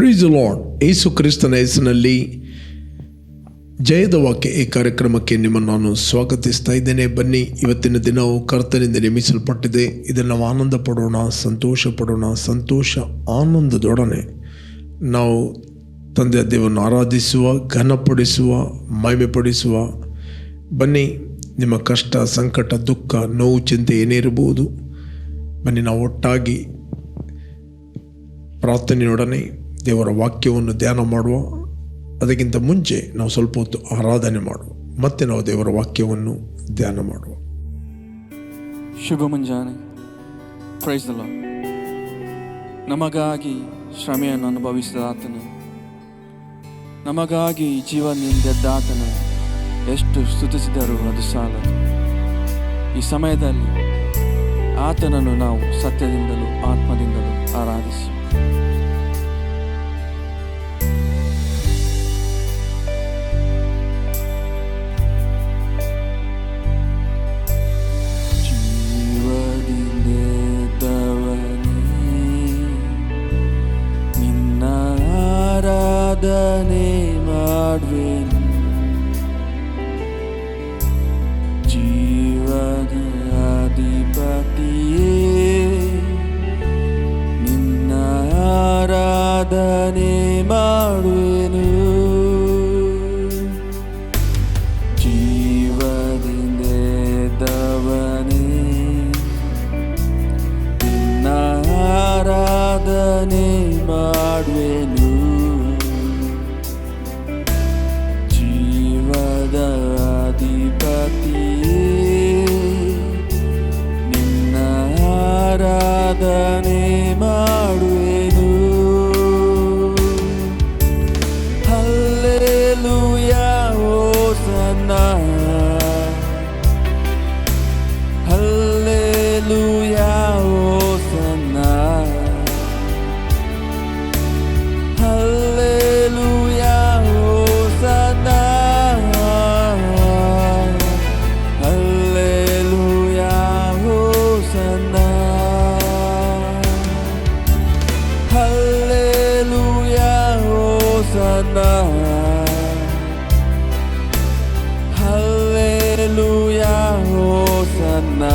Price the lord. ಯೇಸು ಕ್ರಿಸ್ತನ ಹೆಸರಿನಲ್ಲಿ ಜಯದ ವಾಕ್ಯ ಈ ಕಾರ್ಯಕ್ರಮಕ್ಕೆ ನಿಮ್ಮನ್ನು ನಾನು ಸ್ವಾಗತಿಸ್ತಾ ಇದ್ದೇನೆ. ಬನ್ನಿ, ಇವತ್ತಿನ ದಿನವು ಕರ್ತನಿಂದ ನೇಮಿಸಲ್ಪಟ್ಟಿದೆ. ಇದನ್ನು ನಾವು ಆನಂದ ಪಡೋಣ, ಸಂತೋಷ ಪಡೋಣ. ಸಂತೋಷ ಆನಂದದೊಡನೆ ನಾವು ತಂದೆಯ ದೇವರನ್ನು ಆರಾಧಿಸುವ, ಘನಪಡಿಸುವ, ಮಹಿಮೆಪಡಿಸುವ. ಬನ್ನಿ, ನಿಮ್ಮ ಕಷ್ಟ, ಸಂಕಟ, ದುಃಖ, ನೋವು, ಚಿಂತೆ ಏನೇ ಇರಬಹುದು, ಬನ್ನಿ ನಾವು ಒಟ್ಟಾಗಿ ಪ್ರಾರ್ಥನೆಯೊಡನೆ ದೇವರ ವಾಕ್ಯವನ್ನು ಧ್ಯಾನ ಮಾಡುವ. ಅದಕ್ಕಿಂತ ಮುಂಚೆ ನಾವು ಸ್ವಲ್ಪ ಹೊತ್ತು ಆರಾಧನೆ ಮಾಡುವ, ಮತ್ತೆ ನಾವು ದೇವರ ವಾಕ್ಯವನ್ನು ಧ್ಯಾನ ಮಾಡುವ. ಶುಭ ಮುಂಜಾನೆ. Praise the lord. ನಮಗಾಗಿ ಶ್ರಮೆಯನ್ನು ಅನುಭವಿಸಿದ ಆತನು, ನಮಗಾಗಿ ಜೀವನದಿಂದ ಆತನು ಎಷ್ಟು ಸ್ತುತಿಸಿದರೂ ಅದು ಸಾಲದು. ಈ ಸಮಯದಲ್ಲಿ ಆತನನ್ನು ನಾವು ಸತ್ಯದಿಂದಲೂ ಆತ್ಮದಿಂದಲೂ ಆರಾಧಿಸಿ. ಆರಾಧನೆ ಮಾಡುವೆನು, ಜೀವದ ಅಧಿಪತಿಯೇ ನಿನ್ನ ಆರಾಧನೆ ಮಾಡುವೆನು. ಜೀವದಿಂದ ಎದ್ದವನೇ ನಿನ್ನ ಆರಾಧನೆ ಮಾಡುವೆನು. ಅಧಿಪತಿಯೇ ನಿನ್ನ ಆರಾಧನೆ ಮಾಡುವೆನು. Hallelujah hosanna, hallelujah hosanna, hallelujah hosanna, Hallelujah, Hosanna,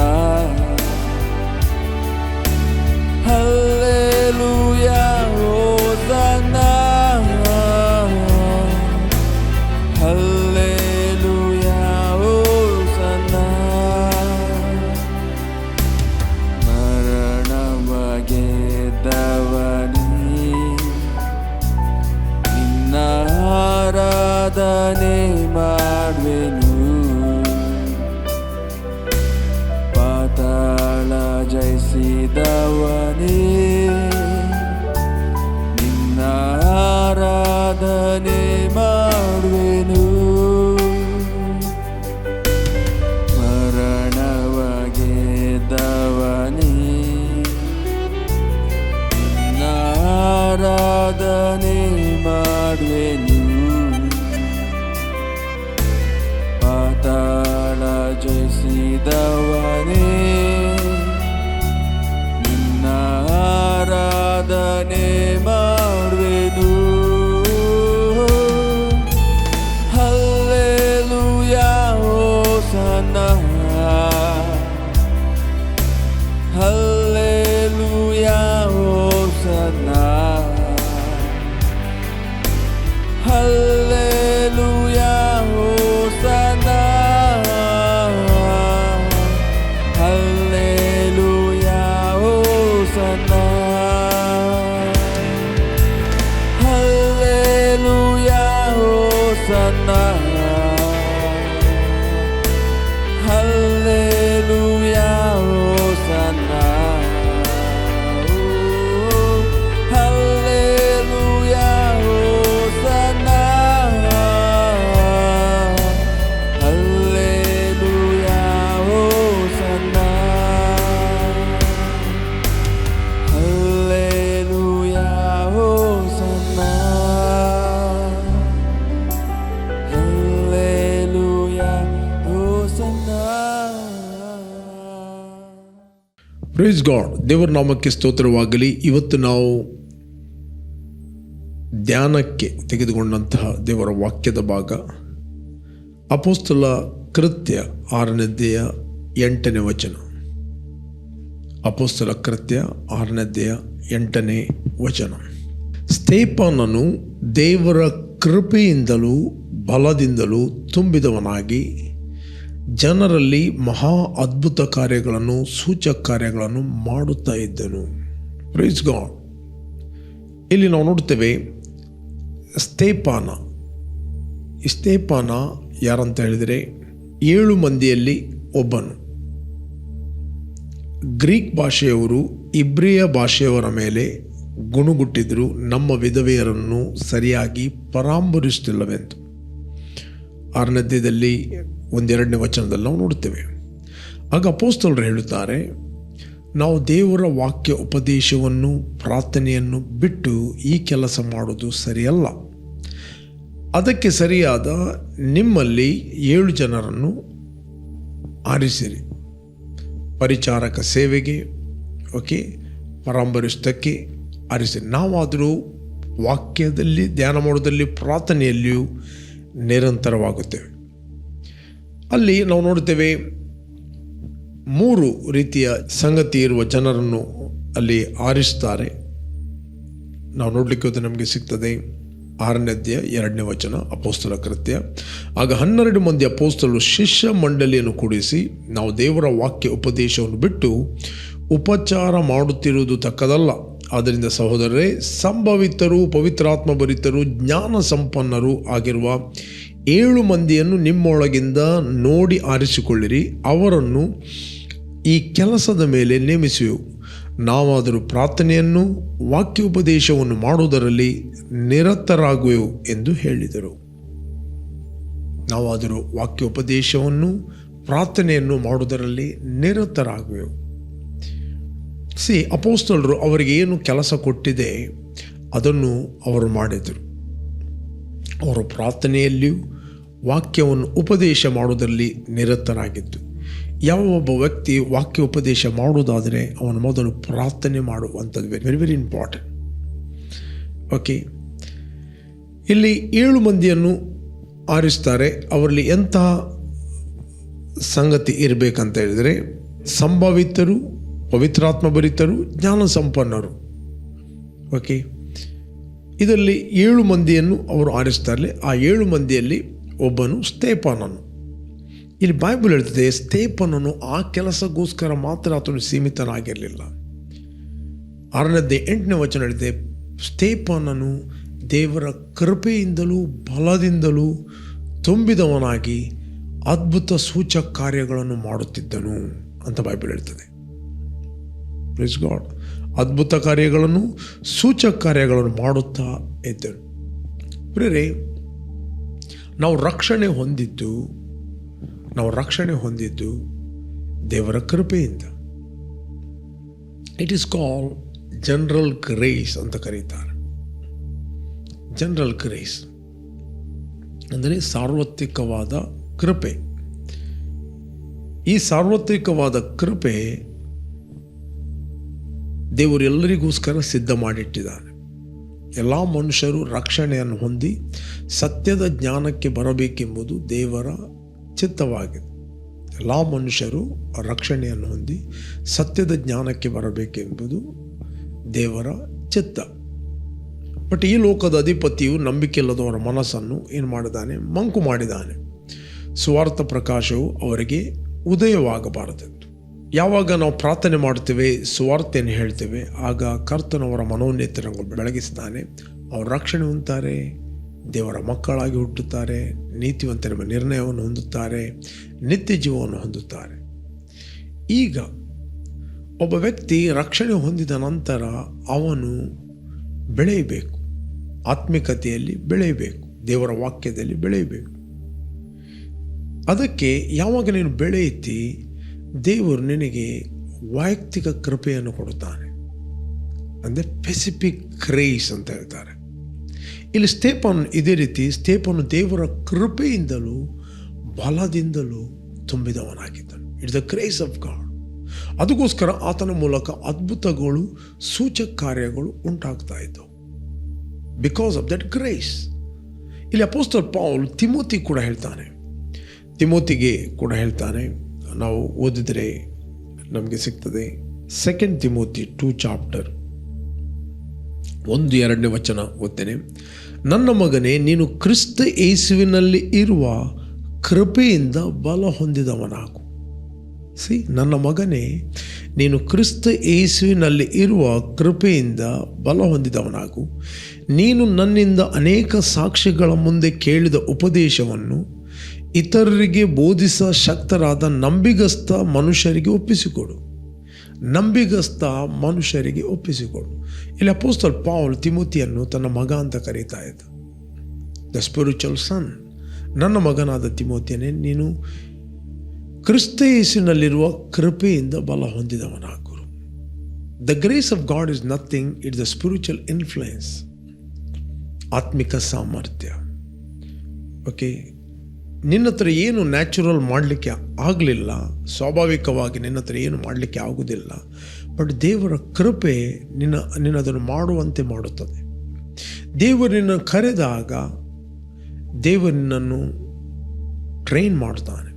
Hallelujah, Hosanna, Hallelujah, Hosanna. ಮರಣವಾಗಿ ಗೆದ್ದವನೇ ನಿನ್ನ ಆರಾಧನೆ ಮಾಡುವೆನು. ಪಾತಾಳ ಜಯಿಸಿದವನೇ ನಿನ್ನ ಆರಾಧನೆ ಮಾಡುವೆನು. ಮರಣವಾಗಿ ಗೆದ್ದವನೇ ನಿನ್ನ ಆರಾಧನೆ ಮಾಡುವೆನು. ಪಾತಾಳ ಜಯಿಸಿದವನೇ ನಿನ್ನ ಆರಾಧನೆ ಮಾಡುವೆನು. Hallelujah hosanna, hallelujah hosanna, hallelujah hosanna, hallelujah hosanna, hallelujah hosanna, hallelujah hosanna, hallelujah hosanna, hallelujah hosanna, hallelujah hosanna, hallelujah hosanna. Praise God. ದೇವರ ನಾಮಕ್ಕೆ ಸ್ತೋತ್ರವಾಗಲಿ. ಇವತ್ತು ನಾವು ಧ್ಯಾನಕ್ಕೆ ತೆಗೆದುಕೊಂಡಂತಹ ದೇವರ ವಾಕ್ಯದ ಭಾಗ ಅಪೊಸ್ತಲ ಕೃತ್ಯ 6ನೇ ಅಧ್ಯಾಯ 8ನೇ ವಚನ. ಅಪೊಸ್ತಲ ಕೃತ್ಯ 6ನೇ ಅಧ್ಯಾಯ 8ನೇ ವಚನ. ಸ್ತೇಫನನು ದೇವರ ಕೃಪೆಯಿಂದಲೂ ಬಲದಿಂದಲೂ ತುಂಬಿದವನಾಗಿ ಜನರಲ್ಲಿ ಮಹಾ ಅದ್ಭುತ ಕಾರ್ಯಗಳನ್ನು ಸೂಚಕ ಕಾರ್ಯಗಳನ್ನು ಮಾಡುತ್ತಾ ಇದ್ದನು. Praise God. ಇಲ್ಲಿ ನಾವು ನೋಡ್ತೇವೆ ಸ್ತೇಫನ ಯಾರಂತ ಹೇಳಿದರೆ 7 ಮಂದಿಯಲ್ಲಿ ಒಬ್ಬನು. ಗ್ರೀಕ್ ಭಾಷೆಯವರು ಇಬ್ರಿಯ ಭಾಷೆಯವರ ಮೇಲೆ ಗುಣುಗುಟ್ಟಿದ್ರು, ನಮ್ಮ ವಿಧವೆಯರನ್ನು ಸರಿಯಾಗಿ ಪರಾಮರಿಸುತ್ತಿಲ್ಲವೆಂದು. 6ನೇ ಅಧ್ಯಾಯದಲ್ಲಿ 1-2ನೇ ವಚನದಲ್ಲಿ ನಾವು ನೋಡ್ತೇವೆ. ಆಗ ಅಪೊಸ್ತಲರು ಹೇಳುತ್ತಾರೆ, ನಾವು ದೇವರ ವಾಕ್ಯ ಉಪದೇಶವನ್ನು ಪ್ರಾರ್ಥನೆಯನ್ನು ಬಿಟ್ಟು ಈ ಕೆಲಸ ಮಾಡೋದು ಸರಿಯಲ್ಲ. ಅದಕ್ಕೆ ಸರಿಯಾದ ನಿಮ್ಮಲ್ಲಿ 7 ಜನರನ್ನು ಆರಿಸಿರಿ, ಪರಿಚಾರಕ ಸೇವೆಗೆ, ಪರಾಮರಿಸೋದಕ್ಕೆ ಆರಿಸಿರಿ. ನಾವಾದರೂ ವಾಕ್ಯದಲ್ಲಿ ಧ್ಯಾನ ಮಾಡೋದಲ್ಲಿ ಪ್ರಾರ್ಥನೆಯಲ್ಲಿಯೂ ನಿರಂತರವಾಗುತ್ತೇವೆ. ಅಲ್ಲಿ ನಾವು ನೋಡ್ತೇವೆ 3 ರೀತಿಯ ಸಂಗತಿ ಇರುವ ಜನರನ್ನು ಅಲ್ಲಿ ಆರಿಸ್ತಾರೆ. ನಾವು ನೋಡಲಿಕ್ಕೆ ಹೋದರೆ ನಮಗೆ ಸಿಗ್ತದೆ 6ನೇ ಅಧ್ಯಾಯ 2ನೇ ವಚನ, ಅಪೊಸ್ತಲ ಕೃತ್ಯ. ಆಗ 12 ಮಂದಿ ಅಪೊಸ್ತಲರು ಶಿಷ್ಯ ಮಂಡಳಿಯನ್ನು ಕೂಡಿಸಿ, ನಾವು ದೇವರ ವಾಕ್ಯ ಉಪದೇಶವನ್ನು ಬಿಟ್ಟು ಉಪಚಾರ ಮಾಡುತ್ತಿರುವುದು ತಕ್ಕದಲ್ಲ. ಆದ್ದರಿಂದ ಸಹೋದರರೇ, ಸಂಭವಿತರು, ಪವಿತ್ರಾತ್ಮ ಭರಿತರು, ಜ್ಞಾನ ಸಂಪನ್ನರು ಆಗಿರುವ 7 ಮಂದಿಯನ್ನು ನಿಮ್ಮೊಳಗಿಂದ ನೋಡಿ ಆರಿಸಿಕೊಳ್ಳಿರಿ. ಅವರನ್ನು ಈ ಕೆಲಸದ ಮೇಲೆ ನೇಮಿಸುವೆವು. ನಾವಾದರೂ ಪ್ರಾರ್ಥನೆಯನ್ನು ವಾಕ್ಯೋಪದೇಶವನ್ನು ಮಾಡುವುದರಲ್ಲಿ ನಿರತರಾಗುವೆವು ಎಂದು ಹೇಳಿದರು. ನಾವಾದರೂ ವಾಕ್ಯೋಪದೇಶವನ್ನು ಪ್ರಾರ್ಥನೆಯನ್ನು ಮಾಡುವುದರಲ್ಲಿ ನಿರತರಾಗುವೆವು. ಅಪೊಸ್ತಲರು ಅವರಿಗೆ ಏನು ಕೆಲಸ ಕೊಟ್ಟಿದೆ ಅದನ್ನು ಅವರು ಮಾಡಿದರು. ಅವರು ಪ್ರಾರ್ಥನೆಯಲ್ಲಿಯೂ ವಾಕ್ಯವನ್ನು ಉಪದೇಶ ಮಾಡುವುದರಲ್ಲಿ ನಿರತರಾಗಿದ್ದು. ಯಾವ ಒಬ್ಬ ವ್ಯಕ್ತಿ ವಾಕ್ಯ ಉಪದೇಶ ಮಾಡುವುದಾದರೆ ಅವನು ಮೊದಲು ಪ್ರಾರ್ಥನೆ ಮಾಡುವಂಥದ್ದು ವೆರಿ ವೆರಿ ಇಂಪಾರ್ಟೆಂಟ್. ಇಲ್ಲಿ 7 ಮಂದಿಯನ್ನು ಆರಿಸ್ತಾರೆ. ಅವರಲ್ಲಿ ಎಂತಹ ಸಂಗತಿ ಇರಬೇಕಂತ ಹೇಳಿದರೆ, ಸಂಭವಿತರು, ಪವಿತ್ರಾತ್ಮ ಭರಿತರು, ಜ್ಞಾನ ಸಂಪನ್ನರು. ಇದರಲ್ಲಿ 7 ಮಂದಿಯನ್ನು ಅವರು ಆರಿಸ್ತಾರೆ. ಆ 7 ಮಂದಿಯಲ್ಲಿ ಒಬ್ಬನು ಸ್ತೇಫನನು. ಇಲ್ಲಿ ಬೈಬಲ್ ಹೇಳ್ತದೆ, ಸ್ತೇಫನನು ಆ ಕೆಲಸಗೋಸ್ಕರ ಮಾತ್ರ ಆತನು ಸೀಮಿತನಾಗಿರಲಿಲ್ಲ. 6ನೇ ಅಧ್ಯಾಯ 8ನೇ ವಚನ ಹೇಳಿದೆ, ಸ್ತೇಫನನು ದೇವರ ಕೃಪೆಯಿಂದಲೂ ಬಲದಿಂದಲೂ ತುಂಬಿದವನಾಗಿ ಅದ್ಭುತ ಸೂಚಕ ಕಾರ್ಯಗಳನ್ನು ಮಾಡುತ್ತಿದ್ದನು ಅಂತ ಬೈಬಲ್ ಹೇಳ್ತದೆ. Praise God. ಅದ್ಭುತ ಕಾರ್ಯಗಳನ್ನು ಸೂಚಕ ಕಾರ್ಯಗಳನ್ನು ಮಾಡುತ್ತಾ ಇದ್ದರು. ಪ್ರಿಯರೇ, ನಾವು ರಕ್ಷಣೆ ಹೊಂದಿದ್ದು ದೇವರ ಕೃಪೆಯಿಂದ. It is called general grace ಅಂತ ಕರೀತಾರೆ. ಜನರಲ್ ಗ್ರೇಸ್ ಅಂದರೆ ಸಾರ್ವತ್ರಿಕವಾದ ಕೃಪೆ. ಈ ಸಾರ್ವತ್ರಿಕವಾದ ಕೃಪೆ ದೇವರು ಎಲ್ಲರಿಗೋಸ್ಕರ ಸಿದ್ಧ ಮಾಡಿಟ್ಟಿದ್ದಾನೆ. ಎಲ್ಲ ಮನುಷ್ಯರು ರಕ್ಷಣೆಯನ್ನು ಹೊಂದಿ ಸತ್ಯದ ಜ್ಞಾನಕ್ಕೆ ಬರಬೇಕೆಂಬುದು ದೇವರ ಚಿತ್ತವಾಗಿದೆ. ಎಲ್ಲ ಮನುಷ್ಯರು ರಕ್ಷಣೆಯನ್ನು ಹೊಂದಿ ಸತ್ಯದ ಜ್ಞಾನಕ್ಕೆ ಬರಬೇಕೆಂಬುದು ದೇವರ ಚಿತ್ತ. ಬಟ್ ಈ ಲೋಕದ ಅಧಿಪತಿಯು ನಂಬಿಕೆಯಿಲ್ಲದವರ ಮನಸ್ಸನ್ನು ಏನು ಮಾಡಿದ್ದಾನೆ? ಮಂಕು ಮಾಡಿದ್ದಾನೆ. ಸುವಾರ್ಥ ಪ್ರಕಾಶವು ಅವರಿಗೆ ಉದಯವಾಗಬಾರದೆಂದು. ಯಾವಾಗ ನಾವು ಪ್ರಾರ್ಥನೆ ಮಾಡ್ತೇವೆ, ಸುವಾರ್ತೆಯನ್ನು ಹೇಳ್ತೇವೆ, ಆಗ ಕರ್ತನವರ ಮನೋನೇತ್ರಗಳನ್ನು ಬೆಳಗಿಸ್ತಾನೆ. ಅವರು ರಕ್ಷಣೆ ಹೊಂದುತ್ತಾರೆ, ದೇವರ ಮಕ್ಕಳಾಗಿ ಹುಟ್ಟುತ್ತಾರೆ, ನೀತಿವಂತರ ನಿರ್ಣಯವನ್ನು ಹೊಂದುತ್ತಾರೆ, ನಿತ್ಯ ಜೀವವನ್ನು ಹೊಂದುತ್ತಾರೆ. ಈಗ ಒಬ್ಬ ವ್ಯಕ್ತಿ ರಕ್ಷಣೆ ಹೊಂದಿದ ನಂತರ ಅವನು ಬೆಳೆಯಬೇಕು, ಆತ್ಮಿಕತೆಯಲ್ಲಿ ಬೆಳೆಯಬೇಕು, ದೇವರ ವಾಕ್ಯದಲ್ಲಿ ಬೆಳೆಯಬೇಕು. ಅದಕ್ಕೆ ಯಾವಾಗ ನೀನು ಬೆಳೆಯುತ್ತಿ, ದೇವರು ನಿನಗೆ ವೈಯಕ್ತಿಕ ಕೃಪೆಯನ್ನು ಕೊಡುತ್ತಾನೆ. ಅಂದರೆ ಸ್ಪೆಸಿಫಿಕ್ ಗ್ರೇಸ್ ಅಂತ ಹೇಳ್ತಾರೆ. ಇಲ್ಲಿ ಸ್ತೇಫನ ಇದೇ ರೀತಿ, ಸ್ತೇಫನು ದೇವರ ಕೃಪೆಯಿಂದಲೂ ಬಲದಿಂದಲೂ ತುಂಬಿದವನಾಗಿದ್ದನು. It's the grace of God. ಅದಕ್ಕೋಸ್ಕರ ಆತನ ಮೂಲಕ ಅದ್ಭುತಗಳು, ಸೂಚಕ ಕಾರ್ಯಗಳು ಉಂಟಾಗ್ತಾ ಇದ್ದವು. Because of that grace. ಇಲ್ಲಿ ಅಪೋಸ್ತಲ ಪೌಲ್ ತಿಮೋತಿ ಕೂಡ ಹೇಳ್ತಾನೆ, ತಿಮೋತಿಗೆ ಕೂಡ ಹೇಳ್ತಾನೆ. ನಾವು ಓದಿದರೆ ನಮಗೆ ಸಿಗ್ತದೆ. 2 ತಿಮೋತಿ 2 ಚಾಪ್ಟರ್ 1-2 ವಚನ ಓದ್ತೇನೆ. ನನ್ನ ಮಗನೇ, ನೀನು ಕ್ರಿಸ್ತ ಯೇಸುವಿನಲ್ಲಿ ಇರುವ ಕೃಪೆಯಿಂದ ಬಲ ಹೊಂದಿದವನಾಗು. ನನ್ನ ಮಗನೇ, ನೀನು ಕ್ರಿಸ್ತ ಯೇಸುವಿನಲ್ಲಿ ಇರುವ ಕೃಪೆಯಿಂದ ಬಲ ಹೊಂದಿದವನಾಗು. ನೀನು ನನ್ನಿಂದ ಅನೇಕ ಸಾಕ್ಷಿಗಳ ಮುಂದೆ ಕೇಳಿದ ಉಪದೇಶವನ್ನು ಇತರರಿಗೆ ಬೋಧಿಸ ಶಕ್ತರಾದ ನಂಬಿಗಸ್ತ ಮನುಷ್ಯರಿಗೆ ಒಪ್ಪಿಸಿಕೊಡು. ನಂಬಿಗಸ್ತ ಮನುಷ್ಯರಿಗೆ ಒಪ್ಪಿಸಿಕೊಡು. ಇಲ್ಲಿ ಅಪೋಸ್ತಲ ಪೌಲ್ ತಿಮೋತಿಯನ್ನು ತನ್ನ ಮಗ ಅಂತ ಕರೀತಾ ಇದ್ದ. The spiritual son. ನನ್ನ ಮಗನಾದ ತಿಮೋತಿಯನೇ, ನೀನು ಕ್ರಿಸ್ತ ಯೇಸುವಿನಲ್ಲಿರುವ ಕೃಪೆಯಿಂದ ಬಲ ಹೊಂದಿದವನಾಗು. The grace of God is nothing, it's the spiritual influence, ಆತ್ಮಿಕ ಸಾಮರ್ಥ್ಯ. ಓಕೆ, ನಿನ್ನ ಹತ್ರ ಏನು ನ್ಯಾಚುರಲ್ ಮಾಡಲಿಕ್ಕೆ ಆಗಲಿಲ್ಲ, ಸ್ವಾಭಾವಿಕವಾಗಿ ನಿನ್ನ ಹತ್ರ ಏನು ಮಾಡಲಿಕ್ಕೆ ಆಗುವುದಿಲ್ಲ, ಬಟ್ ದೇವರ ಕೃಪೆ ನಿನ್ನದನ್ನು ಮಾಡುವಂತೆ ಮಾಡುತ್ತದೆ. ದೇವರನ್ನು ಕರೆದಾಗ ದೇವರನ್ನು ಟ್ರೈನ್ ಮಾಡ್ತಾನೆ.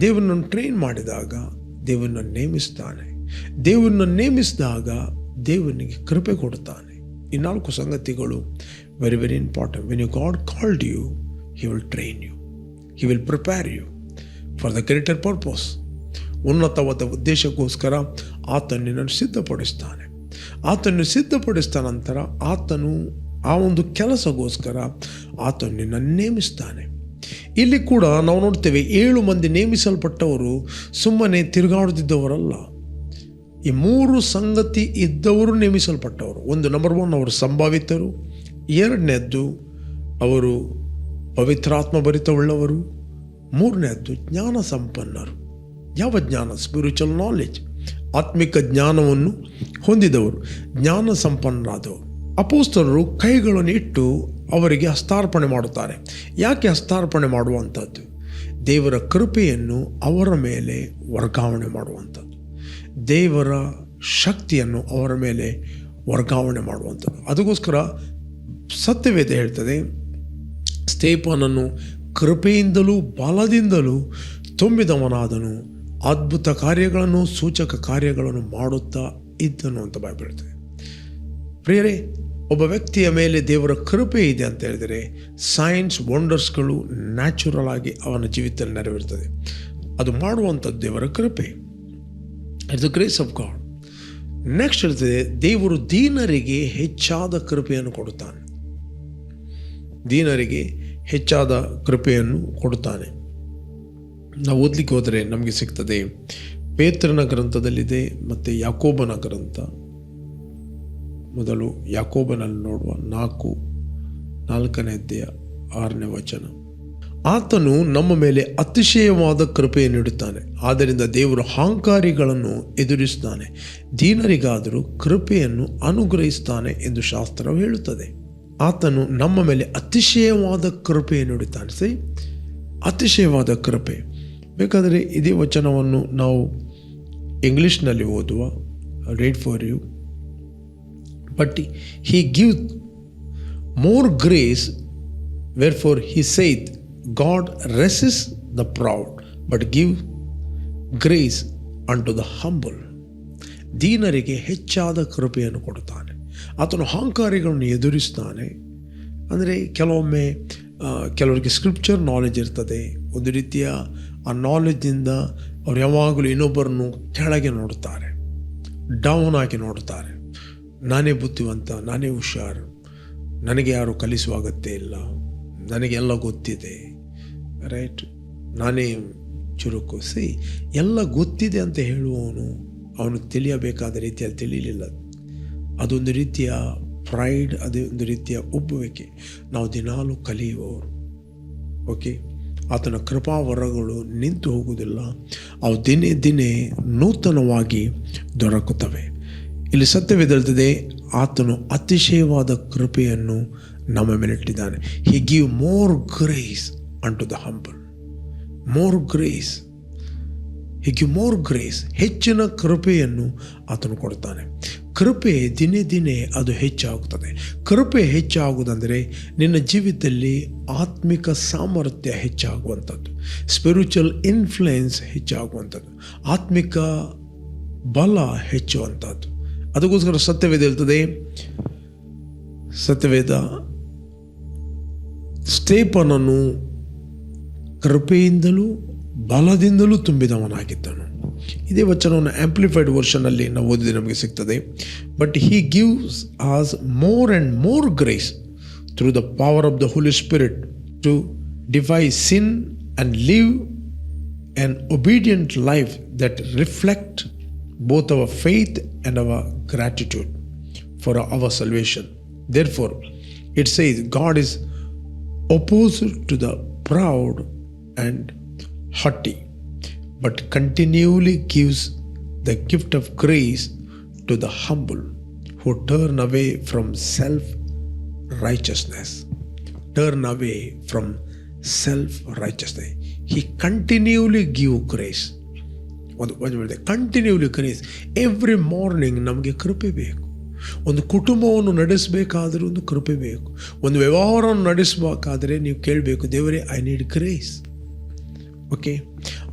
ದೇವರನ್ನು ಟ್ರೈನ್ ಮಾಡಿದಾಗ ದೇವರನ್ನು ನೇಮಿಸ್ತಾನೆ. ದೇವರನ್ನು ನೇಮಿಸಿದಾಗ ದೇವನಿಗೆ ಕೃಪೆ ಕೊಡ್ತಾನೆ. ಈ 4 ಸಂಗತಿಗಳು very very important. When you God called you, he will train you, he will prepare you for the greater purpose. ಉನ್ನತವಾದ ಉದ್ದೇಶಕ್ಕೋಸ್ಕರ ಆತನು ನಿನ್ನನ್ನು ಸಿದ್ಧಪಡಿಸ್ತಾನೆ. ಆತನು ಸಿದ್ಧಪಡಿಸಿದ ನಂತರ ಆತನು ಆ ಒಂದು ಕೆಲಸಗೋಸ್ಕರ ಆತನು ನಿನ್ನನ್ನು ನೇಮಿಸ್ತಾನೆ. ಇಲ್ಲಿ ಕೂಡ ನಾವು ನೋಡ್ತೇವೆ, 7 ಮಂದಿ ನೇಮಿಸಲ್ಪಟ್ಟವರು ಸುಮ್ಮನೆ ತಿರುಗಾಡುತ್ತಿದ್ದವರಲ್ಲ. ಈ 3 ಸಂಗತಿ ಇದ್ದವರು ನೇಮಿಸಲ್ಪಟ್ಟವರು. ಒಂದು, ನಂಬರ್ 1, ಅವರು ಸಂಭಾವಿತರು. 2ನೇದ್ದು, ಅವರು ಪವಿತ್ರಾತ್ಮ ಭರಿತವುಳ್ಳವರು. 3ನೇದ್ದು, ಜ್ಞಾನ ಸಂಪನ್ನರು. ಯಾವ ಜ್ಞಾನ? ಸ್ಪಿರಿಚುವಲ್ ನಾಲೆಜ್, ಆತ್ಮಿಕ ಜ್ಞಾನವನ್ನು ಹೊಂದಿದವರು, ಜ್ಞಾನ ಸಂಪನ್ನರಾದವರು. ಅಪೋಸ್ತಲರು ಕೈಗಳನ್ನು ಇಟ್ಟು ಅವರಿಗೆ ಹಸ್ತಾರ್ಪಣೆ ಮಾಡುತ್ತಾರೆ. ಯಾಕೆ ಹಸ್ತಾರ್ಪಣೆ ಮಾಡುವಂಥದ್ದು? ದೇವರ ಕೃಪೆಯನ್ನು ಅವರ ಮೇಲೆ ವರ್ಗಾವಣೆ ಮಾಡುವಂಥದ್ದು, ದೇವರ ಶಕ್ತಿಯನ್ನು ಅವರ ಮೇಲೆ ವರ್ಗಾವಣೆ ಮಾಡುವಂಥದ್ದು. ಅದಕ್ಕೋಸ್ಕರ ಸತ್ಯವೇದ ಹೇಳ್ತದೆ, ಸ್ತೇಫನನು ಕೃಪೆಯಿಂದಲೂ ಬಲದಿಂದಲೂ ತುಂಬಿದವನಾದನು, ಅದ್ಭುತ ಕಾರ್ಯಗಳನ್ನು ಸೂಚಕ ಕಾರ್ಯಗಳನ್ನು ಮಾಡುತ್ತಾ ಇದ್ದನು ಅಂತ ಬೈಬಲ್ ಹೇಳ್ತದೆ. ಪ್ರಿಯರೇ, ಒಬ್ಬ ವ್ಯಕ್ತಿಯ ಮೇಲೆ ದೇವರ ಕೃಪೆ ಇದೆ ಅಂತ ಹೇಳಿದರೆ ಸೈನ್ಸ್ ವಂಡರ್ಸ್ಗಳು ನ್ಯಾಚುರಲ್ ಆಗಿ ಅವನ ಜೀವಿತದಲ್ಲಿ ನೆರವೇರ್ತದೆ. ಅದು ಮಾಡುವಂಥದ್ದು ದೇವರ ಕೃಪೆ. It's the grace of god. Next ಹೇಳ್ತದೆ, ದೇವರು ದೀನರಿಗೆ ಹೆಚ್ಚಾದ ಕೃಪೆಯನ್ನು ಕೊಡುತ್ತಾನೆ. ದೀನರಿಗೆ ಹೆಚ್ಚಾದ ಕೃಪೆಯನ್ನು ಕೊಡುತ್ತಾನೆ. ನಾವು ಓದಲಿಕ್ಕೆ ಹೋದರೆ ನಮಗೆ ಸಿಗ್ತದೆ. ಪೇತ್ರನ ಗ್ರಂಥದಲ್ಲಿದೆ ಮತ್ತು ಯಾಕೋಬನ ಗ್ರಂಥ. ಮೊದಲು ಯಾಕೋಬನಲ್ಲಿ ನೋಡುವ 4ನೇ ಅಧ್ಯಾಯ 6ನೇ ವಚನ. ಆತನು ನಮ್ಮ ಮೇಲೆ ಅತಿಶಯವಾದ ಕೃಪೆಯನ್ನು ನೀಡುತ್ತಾನೆ, ಆದ್ದರಿಂದ ದೇವರು ಅಹಂಕಾರಿಗಳನ್ನು ಎದುರಿಸುತ್ತಾನೆ, ದೀನರಿಗಾದರೂ ಕೃಪೆಯನ್ನು ಅನುಗ್ರಹಿಸುತ್ತಾನೆ ಎಂದು ಶಾಸ್ತ್ರವು ಹೇಳುತ್ತದೆ. ಆತನು ನಮ್ಮ ಮೇಲೆ ಅತಿಶಯವಾದ ಕೃಪೆಯನ್ನು ನೀಡುತ್ತಾನೆ. ಸರಿ, ಅತಿಶಯವಾದ ಕೃಪೆ. ಬೇಕಾದರೆ ಇದೇ ವಚನವನ್ನು ನಾವು ಇಂಗ್ಲೀಷ್ನಲ್ಲಿ ಓದುವ. Read for you. But he gives more grace, wherefore he saith, God resists the proud, but give grace unto the humble. ದೀನರಿಗೆ ಹೆಚ್ಚಾದ ಕೃಪೆಯನ್ನು ಕೊಡುತ್ತಾನೆ. ಆತನು ಅಹಂಕಾರಿಗಳನ್ನು ಎದುರಿಸ್ತಾನೆ. ಅಂದರೆ ಕೆಲವೊಮ್ಮೆ ಕೆಲವರಿಗೆ ಸ್ಕ್ರಿಪ್ಚರ್ ನಾಲೆಜ್ ಇರ್ತದೆ. ಒಂದು ರೀತಿಯ ಆ ನಾಲೆಜ್ನಿಂದ ಅವ್ರು ಯಾವಾಗಲೂ ಇನ್ನೊಬ್ಬರನ್ನು ಕೆಳಗೆ ನೋಡುತ್ತಾರೆ, ಡೌನ್ ಆಗಿ ನೋಡುತ್ತಾರೆ. ನಾನೇ ಬುದ್ಧಿವಂತ, ನಾನೇ ಹುಷಾರು, ನನಗೆ ಯಾರು ಕಲಿಸುವ ಅಗತ್ಯ ಇಲ್ಲ, ನನಗೆಲ್ಲ ಗೊತ್ತಿದೆ, ರೈಟ್, ನಾನೇ ಚುರುಕು. ಎಲ್ಲ ಗೊತ್ತಿದೆ ಅಂತ ಹೇಳುವವನು ಅವನು ತಿಳಿಯಬೇಕಾದ ರೀತಿಯಲ್ಲಿ ತಿಳಿಯಲಿಲ್ಲ. ಅದೊಂದು ರೀತಿಯ ಪ್ರೈಡ್, ಅದೇ ಒಂದು ರೀತಿಯ ಉಬ್ಬುವಿಕೆ. ನಾವು ದಿನಾಲೂ ಕಲಿಯುವವರು. ಓಕೆ, ಆತನ ಕೃಪಾವರಗಳು ನಿಂತು ಹೋಗುವುದಿಲ್ಲ, ಅವು ದಿನೇ ದಿನೇ ನೂತನವಾಗಿ ದೊರಕುತ್ತವೆ. ಇಲ್ಲಿ ಸತ್ಯವೇದಲ್ಲಿದೆ, ಆತನು ಅತಿಶಯವಾದ ಕೃಪೆಯನ್ನು ನಮ್ಮ ಮೇಲಿಟ್ಟಿದ್ದಾನೆ. ಹಿ ಗಿವ್ ಮೋರ್ ಗ್ರೇಸ್ ಅಂಟು the humble. More grace, he give more grace. ಹೆಚ್ಚಿನ ಕೃಪೆಯನ್ನು ಆತನು ಕೊಡ್ತಾನೆ. ಕೃಪೆ ದಿನೇ ದಿನೇ ಅದು ಹೆಚ್ಚಾಗುತ್ತದೆ. ಕೃಪೆ ಹೆಚ್ಚಾಗುವುದಂದರೆ ನಿನ್ನ ಜೀವಿತದಲ್ಲಿ ಆತ್ಮಿಕ ಸಾಮರ್ಥ್ಯ ಹೆಚ್ಚಾಗುವಂಥದ್ದು, ಸ್ಪಿರಿಚುವಲ್ ಇನ್ಫ್ಲುಯೆನ್ಸ್ ಹೆಚ್ಚಾಗುವಂಥದ್ದು, ಆತ್ಮಿಕ ಬಲ ಹೆಚ್ಚುವಂಥದ್ದು. ಅದಕ್ಕೋಸ್ಕರ ಸತ್ಯವೇದ ಹೇಳ್ತದೆ, ಸತ್ಯವೇದ ಸ್ಟೇಫನನು ಕೃಪೆಯಿಂದಲೂ ಬಲದಿಂದಲೂ ತುಂಬಿದವನಾಗಿದ್ದನು. ಇದೇ ವಚನವನ್ನು ಆಂಪ್ಲಿಫೈಡ್ ವರ್ಷನಲ್ಲಿ ನಾವು ಓದಿದ್ರೆ ನಮಗೆ ಸಿಗ್ತದೆ. But he gives us more and more grace through the power of the Holy Spirit to defy sin and live an obedient life that reflect both our faith and our gratitude for our salvation. Therefore, it says God is opposed to the proud and haughty, but continually gives the gift of grace to the humble who turn away from self-righteousness. Turn away from self-righteousness. He continually gives grace. Continually grace. Every morning ನಮಗೆ ಕೃಪೆ ಬೇಕು. ಒಂದು ಕುಟುಂಬವನ್ನು ನಡೆಸಬೇಕಾದರೂ ಒಂದು ಕೃಪೆ ಬೇಕು. ಒಂದು ವ್ಯವಹಾರವನ್ನು ನಡೆಸಬೇಕಾದ್ರೆ ನೀವು ಕೇಳಬೇಕು, ದೇವರೇ ಐ ನೀಡ್ ಗ್ರೇಸ್. ಓಕೆ,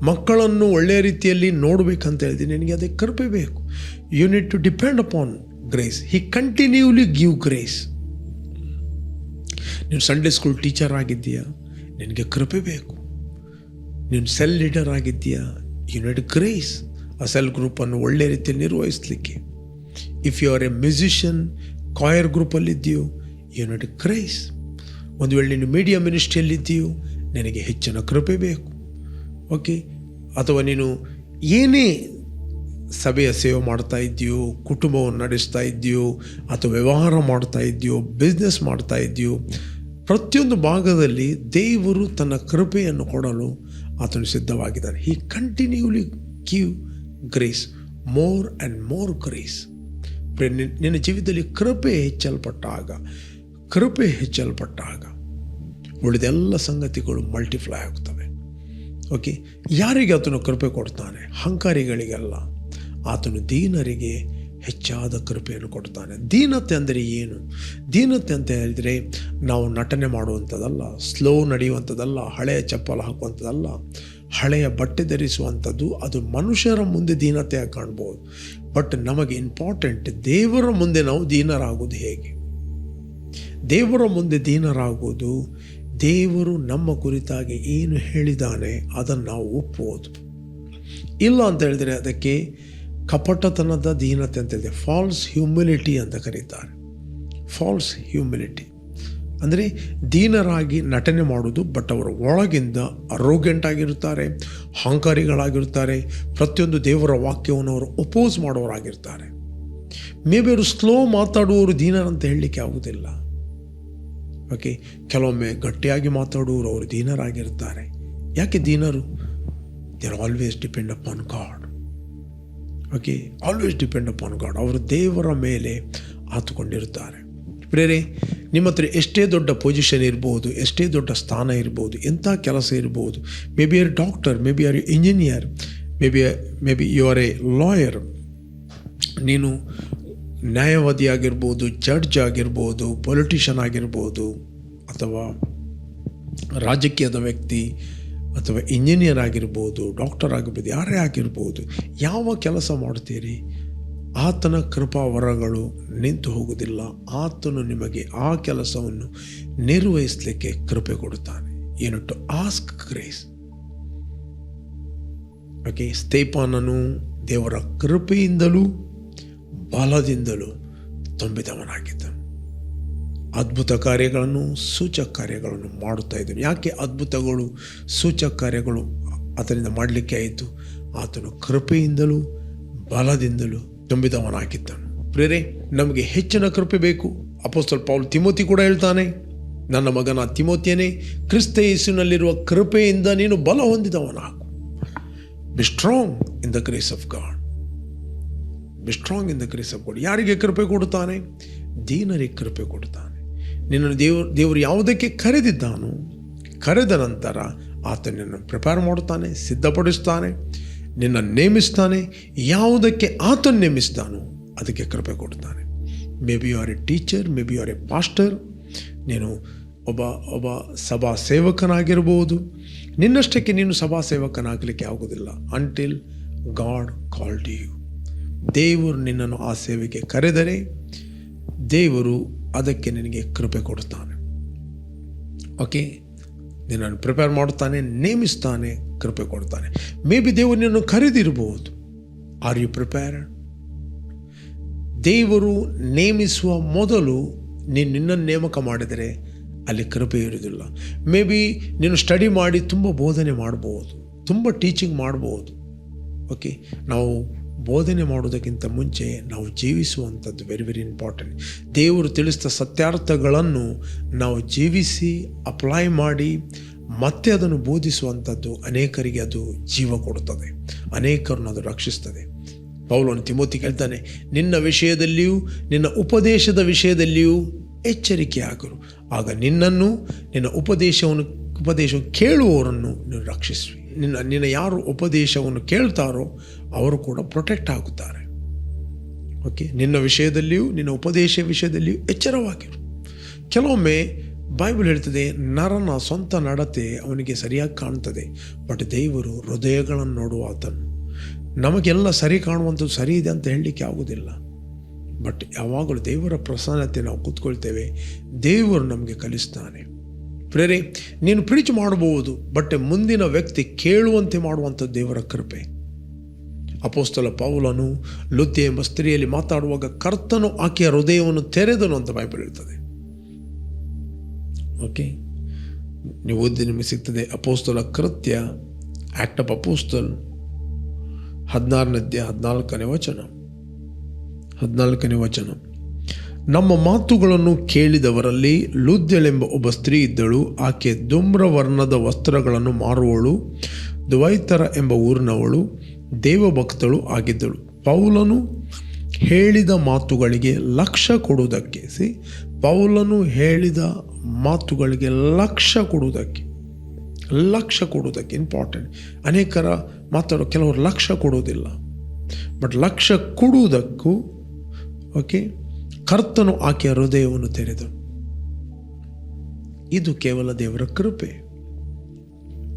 ಮಕ್ಕಳನ್ನು ಒಳ್ಳೆಯ ರೀತಿಯಲ್ಲಿ ನೋಡಬೇಕಂತ ಹೇಳಿದ್ರೆ ನಿನಗೆ ಅದಕ್ಕೆ ಕೃಪೆ ಬೇಕು. You need to depend upon grace. He continuously give grace. ನೀನು ಸಂಡೇ ಸ್ಕೂಲ್ ಟೀಚರ್ ಆಗಿದ್ದೀಯಾ, ನಿನಗೆ ಕೃಪೆ ಬೇಕು. ನೀನು ಸೆಲ್ ಲೀಡರ್ ಆಗಿದ್ದೀಯಾ, ಯು ನೀಡ್ ಗ್ರೇಸ್ ಆ ಸೆಲ್ ಗ್ರೂಪನ್ನು ಒಳ್ಳೆ ರೀತಿಯಲ್ಲಿ ನಿರ್ವಹಿಸಲಿಕ್ಕೆ. If you are a musician, choir ಗ್ರೂಪಲ್ಲಿದ್ದೀಯೋ, ಯು ನೀಡ್ ಗ್ರೇಸ್. ಒಂದು ವೇಳೆ ನೀನು ಮೀಡಿಯಾ ಮಿನಿಸ್ಟ್ರಿಯಲ್ಲಿದ್ದೀಯೋ, ನಿನಗೆ ಹೆಚ್ಚಿನ ಕೃಪೆ ಬೇಕು. ಓಕೆ, ಅಥವಾ ನೀನು ಏನೇ ಸಭೆಯ ಸೇವೆ ಮಾಡ್ತಾ ಇದ್ದೀಯೋ, ಕುಟುಂಬವನ್ನು ನಡೆಸ್ತಾ ಇದ್ದೀಯೋ, ಅಥವಾ ವ್ಯವಹಾರ ಮಾಡ್ತಾ ಇದೆಯೋ, ಬಿಸ್ನೆಸ್ ಮಾಡ್ತಾ ಇದೆಯೋ, ಪ್ರತಿಯೊಂದು ಭಾಗದಲ್ಲಿ ದೇವರು ತನ್ನ ಕೃಪೆಯನ್ನು ಕೊಡಲು ಆತನು ಸಿದ್ಧವಾಗಿದ್ದಾನೆ. He continuously give grace, more and more grace. ನಿನ್ನ ಜೀವಿತದಲ್ಲಿ ಕೃಪೆ ಹೆಚ್ಚಲ್ಪಟ್ಟಾಗ ಉಳಿದೆಲ್ಲ ಸಂಗತಿಗಳು ಮಲ್ಟಿಫ್ಲೈ ಆಗ್ತವೆ. ಓಕೆ, ಯಾರಿಗೆ ಆತನು ಕೃಪೆ ಕೊಡ್ತಾನೆ? ಅಹಂಕಾರಿಗಳಿಗೆಲ್ಲ. ಆತನು ದೀನರಿಗೆ ಹೆಚ್ಚಾದ ಕೃಪೆಯನ್ನು ಕೊಡ್ತಾನೆ. ದೀನತೆ ಅಂದರೆ ಏನು? ದೀನತೆ ಅಂತ ಹೇಳಿದರೆ ನಾವು ನಟನೆ ಮಾಡುವಂಥದ್ದಲ್ಲ, ಸ್ಲೋ ನಡೆಯುವಂಥದ್ದಲ್ಲ, ಹಳೆಯ ಚಪ್ಪಲು ಹಾಕುವಂಥದ್ದಲ್ಲ, ಹಳೆಯ ಬಟ್ಟೆ ಧರಿಸುವಂಥದ್ದು. ಅದು ಮನುಷ್ಯರ ಮುಂದೆ ದೀನತೆಯಾಗಿ ಕಾಣ್ಬೋದು. ಬಟ್ ನಮಗೆ ಇಂಪಾರ್ಟೆಂಟ್, ದೇವರ ಮುಂದೆ ನಾವು ದೀನರಾಗೋದು ಹೇಗೆ? ದೇವರ ಮುಂದೆ ದೀನರಾಗೋದು, ದೇವರು ನಮ್ಮ ಕುರಿತಾಗಿ ಏನು ಹೇಳಿದ್ದಾನೆ ಅದನ್ನು ನಾವು ಒಪ್ಪುವುದು. ಇಲ್ಲ ಅಂತ ಹೇಳಿದರೆ ಅದಕ್ಕೆ ಕಪಟತನದ ದೀನತೆ ಅಂತ ಹೇಳಿದೆ, ಫಾಲ್ಸ್ ಹ್ಯೂಮಿಲಿಟಿ ಅಂತ ಕರೀತಾರೆ. ಫಾಲ್ಸ್ ಹ್ಯೂಮಿಲಿಟಿ ಅಂದರೆ ದೀನರಾಗಿ ನಟನೆ ಮಾಡೋದು, ಬಟ್ ಅವರ ಒಳಗಿಂದ ಅರೋಗ್ಯಂಟ್ ಆಗಿರ್ತಾರೆ, ಅಹಂಕಾರಿಗಳಾಗಿರ್ತಾರೆ, ಪ್ರತಿಯೊಂದು ದೇವರ ವಾಕ್ಯವನ್ನು ಅವರು ಒಪೋಸ್ ಮಾಡೋರಾಗಿರ್ತಾರೆ. ಮೇ ಬಿ ಅವರು ಸ್ಲೋ ಮಾತಾಡುವವರು ದೀನರಂತ ಹೇಳಲಿಕ್ಕೆ ಆಗೋದಿಲ್ಲ. ಓಕೆ, ಕೆಲವೊಮ್ಮೆ ಗಟ್ಟಿಯಾಗಿ ಮಾತಾಡುವವರು ಅವರು ದೀನರಾಗಿರ್ತಾರೆ. ಯಾಕೆ ದೀನರು? They are always depend upon God. Okay, always depend upon God. ಅವರು ದೇವರ ಮೇಲೆ ಆತುಕೊಂಡಿರ್ತಾರೆ. ಪ್ರೇರೆ, ನಿಮ್ಮ ಹತ್ರ ಎಷ್ಟೇ ದೊಡ್ಡ ಪೊಸಿಷನ್ ಇರ್ಬೋದು, ಎಷ್ಟೇ ದೊಡ್ಡ ಸ್ಥಾನ ಇರ್ಬೋದು, ಎಂಥ ಕೆಲಸ ಇರ್ಬೋದು, maybe are doctor, maybe are engineer, maybe you are a lawyer, ನೀನು ನ್ಯಾಯವಾದಿ ಆಗಿರ್ಬೋದು, ಜಡ್ಜ್ ಆಗಿರ್ಬೋದು, ಪೊಲಿಟಿಷಿಯನ್ ಆಗಿರ್ಬೋದು, ಅಥವಾ ರಾಜಕೀಯದ ವ್ಯಕ್ತಿ, ಅಥವಾ ಇಂಜಿನಿಯರ್ ಆಗಿರ್ಬೋದು, ಡಾಕ್ಟರ್ ಆಗಿರ್ಬೋದು, ಯಾರೇ ಆಗಿರ್ಬೋದು, ಯಾವ ಕೆಲಸ ಮಾಡ್ತೀರಿ ಆತನ ಕೃಪಾವರಗಳು ನಿಂತು ಹೋಗುವುದಿಲ್ಲ. ಆತನು ನಿಮಗೆ ಆ ಕೆಲಸವನ್ನು ನಿರ್ವಹಿಸಲಿಕ್ಕೆ ಕೃಪೆ ಕೊಡುತ್ತಾನೆ. ಏನು? To ask grace. ಓಕೆ, ಸ್ಟೇಫನನು ದೇವರ ಕೃಪೆಯಿಂದಲೂ ಬಲದಿಂದಲೂ ತುಂಬಿದವನಾಗಿದ್ದನು. ಅದ್ಭುತ ಕಾರ್ಯಗಳನ್ನು, ಸೂಚಕ ಕಾರ್ಯಗಳನ್ನು ಮಾಡುತ್ತಾ ಇದ್ದನು. ಯಾಕೆ ಅದ್ಭುತಗಳು, ಸೂಚಕ ಕಾರ್ಯಗಳು ಆತನಿಂದ ಮಾಡಲಿಕ್ಕೆ ಆಯಿತು? ಆತನು ಕೃಪೆಯಿಂದಲೂ ಬಲದಿಂದಲೂ ತುಂಬಿದವನಾಗಿದ್ದನು. ಪ್ರೇರೆ, ನಮಗೆ ಹೆಚ್ಚಿನ ಕೃಪೆ ಬೇಕು. ಅಪೊಸ್ತಲ ಪೌಲ್ ತಿಮೋತಿ ಕೂಡ ಹೇಳ್ತಾನೆ, ನನ್ನ ಮಗನ ತಿಮೋತಿಯನೇ, ಕ್ರಿಸ್ತ ಯೇಸುವಿನಲ್ಲಿರುವ ಕೃಪೆಯಿಂದ ನೀನು ಬಲ ಹೊಂದಿದವನಾಗು. Be strong in the grace of God. Be strong in the grace of God. ಯಾರಿಗೆ ಕೃಪೆ ಕೊಡುತ್ತಾನೆ? ದೀನರಿಗೆ ಕೃಪೆ ಕೊಡುತ್ತಾನೆ. ನಿನ್ನನ್ನು ದೇವರು ಯಾವುದಕ್ಕೆ ಕರೆದಿದ್ದಾನೋ, ಕರೆದ ನಂತರ ಆತನನ್ನು ಪ್ರಿಪೇರ್ ಮಾಡುತ್ತಾನೆ, ಸಿದ್ಧಪಡಿಸ್ತಾನೆ, ನಿನ್ನ ನೇಮಿಸ್ತಾನೆ. ಯಾವುದಕ್ಕೆ ಆತನ ನೇಮಿಸ್ತಾನೋ ಅದಕ್ಕೆ ಕೃಪೆ ಕೊಡ್ತಾನೆ. Maybe you are a teacher, maybe you are a pastor, ನೀನು ಒಬ್ಬ ಸಭಾ ಸೇವಕನಾಗಿರ್ಬೋದು. ನಿನ್ನಷ್ಟಕ್ಕೆ ನೀನು ಸಭಾ ಸೇವಕನಾಗಲಿಕ್ಕೆ ಆಗೋದಿಲ್ಲ ಅಂಟಿಲ್ ಗಾಡ್ ಕಾಲ್ಡ್ ಯು. ದೇವರು ನಿನ್ನನ್ನು ಆ ಸೇವೆಗೆ ಕರೆದರೆ ದೇವರು ಅದಕ್ಕೆ ನಿನಗೆ ಕೃಪೆ ಕೊಡ್ತಾನೆ. ಓಕೆ, ನಿನ್ನನ್ನು ಪ್ರಿಪೇರ್ ಮಾಡುತ್ತಾನೆ, ನೇಮಿಸ್ತಾನೆ, ಕೃಪೆ ಕೊಡ್ತಾನೆ. ಮೇ ಬಿ ದೇವರು ನಿನ್ನನ್ನು ಕರೆದಿರ್ಬೋದು. Are you prepared? ದೇವರು ನೇಮಿಸುವ ಮೊದಲು ನಿನ್ನನ್ನು ನೇಮಕ ಮಾಡಿದರೆ ಅಲ್ಲಿ ಕೃಪೆ ಇರುವುದಿಲ್ಲ. ಮೇ ಬಿ ನೀನು ಸ್ಟಡಿ ಮಾಡಿ ತುಂಬ ಬೋಧನೆ ಮಾಡ್ಬೋದು, ತುಂಬ ಟೀಚಿಂಗ್ ಮಾಡ್ಬೋದು. ಓಕೆ, ನಾವು ಬೋಧನೆ ಮಾಡೋದಕ್ಕಿಂತ ಮುಂಚೆ ನಾವು ಜೀವಿಸುವಂಥದ್ದು ವೆರಿ ವೆರಿ ಇಂಪಾರ್ಟೆಂಟ್. ದೇವರು ತಿಳಿಸಿದ ಸತ್ಯಾರ್ಥಗಳನ್ನು ನಾವು ಜೀವಿಸಿ ಅಪ್ಲೈ ಮಾಡಿ ಮತ್ತೆ ಅದನ್ನು ಬೋಧಿಸುವಂಥದ್ದು ಅನೇಕರಿಗೆ ಅದು ಜೀವ ಕೊಡುತ್ತದೆ, ಅನೇಕರನ್ನು ಅದು ರಕ್ಷಿಸ್ತದೆ. ಪೌಲನು ತಿಮೋತಿಗೆ ಹೇಳ್ತಾನೆ, ನಿನ್ನ ವಿಷಯದಲ್ಲಿಯೂ ನಿನ್ನ ಉಪದೇಶದ ವಿಷಯದಲ್ಲಿಯೂ ಎಚ್ಚರಿಕೆಯಾಗರು, ಆಗ ನಿನ್ನನ್ನು ನಿನ್ನ ಉಪದೇಶ ಕೇಳುವವರನ್ನು ನೀನು ರಕ್ಷಿಸುವಿ. ನಿನ್ನ ಯಾರು ಉಪದೇಶವನ್ನು ಕೇಳ್ತಾರೋ ಅವರು ಕೂಡ ಪ್ರೊಟೆಕ್ಟ್ ಆಗುತ್ತಾರೆ. ಓಕೆ, ನಿನ್ನ ವಿಷಯದಲ್ಲಿಯೂ ನಿನ್ನ ಉಪದೇಶ ವಿಷಯದಲ್ಲಿಯೂ ಎಚ್ಚರವಾಗಿರು. ಕೆಲವೊಮ್ಮೆ ಬೈಬಲ್ ಹೇಳ್ತದೆ, ನರನ ಸ್ವಂತ ನಡತೆ ಅವನಿಗೆ ಸರಿಯಾಗಿ ಕಾಣ್ತದೆ, ಬಟ್ ದೇವರು ಹೃದಯಗಳನ್ನು ನೋಡುವ ಆತನು. ನಮಗೆಲ್ಲ ಸರಿ ಕಾಣುವಂಥದ್ದು ಸರಿ ಇದೆ ಅಂತ ಹೇಳಲಿಕ್ಕೆ ಆಗೋದಿಲ್ಲ, ಬಟ್ ಯಾವಾಗಲೂ ದೇವರ ಪ್ರಸನ್ನತೆ ನಾವು ಕೂತ್ಕೊಳ್ತೇವೆ, ದೇವರು ನಮಗೆ ಕಲಿಸ್ತಾನೆ. ಪ್ರೇರೆ, ನೀನು ಪ್ರೀಚ್ ಮಾಡಬಹುದು, ಬಟ್ ಮುಂದಿನ ವ್ಯಕ್ತಿ ಕೇಳುವಂತೆ ಮಾಡುವಂಥದ್ದು ದೇವರ ಕೃಪೆ. ಅಪೊಸ್ತಲ ಪೌಲನು ಲುದ್ದೆ ಎಂಬ ಸ್ತ್ರೀಯಲ್ಲಿ ಮಾತಾಡುವಾಗ ಕರ್ತನು ಆಕೆಯ ಹೃದಯವನ್ನು ತೆರೆದನು ಅಂತ ಬೈಬಲ್ ಹೇಳ್ತದೆ. ಓಕೆ, ನೀವು ಓದಿ ನಿಮಗೆ ಸಿಗ್ತದೆ. ಅಪೊಸ್ತಲ ಕೃತ್ಯ, ಆಕ್ಟ್ ಆಫ್ ಅಪೊಸ್ತಲ್ 16ನೇ ಅಧ್ಯಾಯ 14ನೇ ವಚನ. ನಮ್ಮ ಮಾತುಗಳನ್ನು ಕೇಳಿದವರಲ್ಲಿ ಲುದ್ಯಳೆಂಬ ಒಬ್ಬ ಸ್ತ್ರೀ ಇದ್ದಳು. ಆಕೆ ಧೂಮ್ರವರ್ಣದ ವಸ್ತ್ರಗಳನ್ನು ಮಾರುವಳು, ದ್ವೈತರ ಎಂಬ ಊರಿನವಳು, ದೇವಭಕ್ತಳು ಆಗಿದ್ದಳು. ಪೌಲನು ಹೇಳಿದ ಮಾತುಗಳಿಗೆ ಲಕ್ಷ್ಯ ಕೊಡುವುದಕ್ಕೆ, ಪೌಲನು ಹೇಳಿದ ಮಾತುಗಳಿಗೆ ಲಕ್ಷ್ಯ ಕೊಡುವುದಕ್ಕೆ ಇಂಪಾರ್ಟೆಂಟ್. ಅನೇಕರ ಮಾತಾಡೋ ಕೆಲವರು ಲಕ್ಷ್ಯ ಕೊಡುವುದಿಲ್ಲ, ಬಟ್ ಲಕ್ಷ್ಯ ಕೊಡುವುದಕ್ಕೂ ಓಕೆ ಕರ್ತನು ಆಕೆಯ ಹೃದಯವನ್ನು ತೆರೆದನು. ಇದು ಕೇವಲ ದೇವರ ಕೃಪೆ.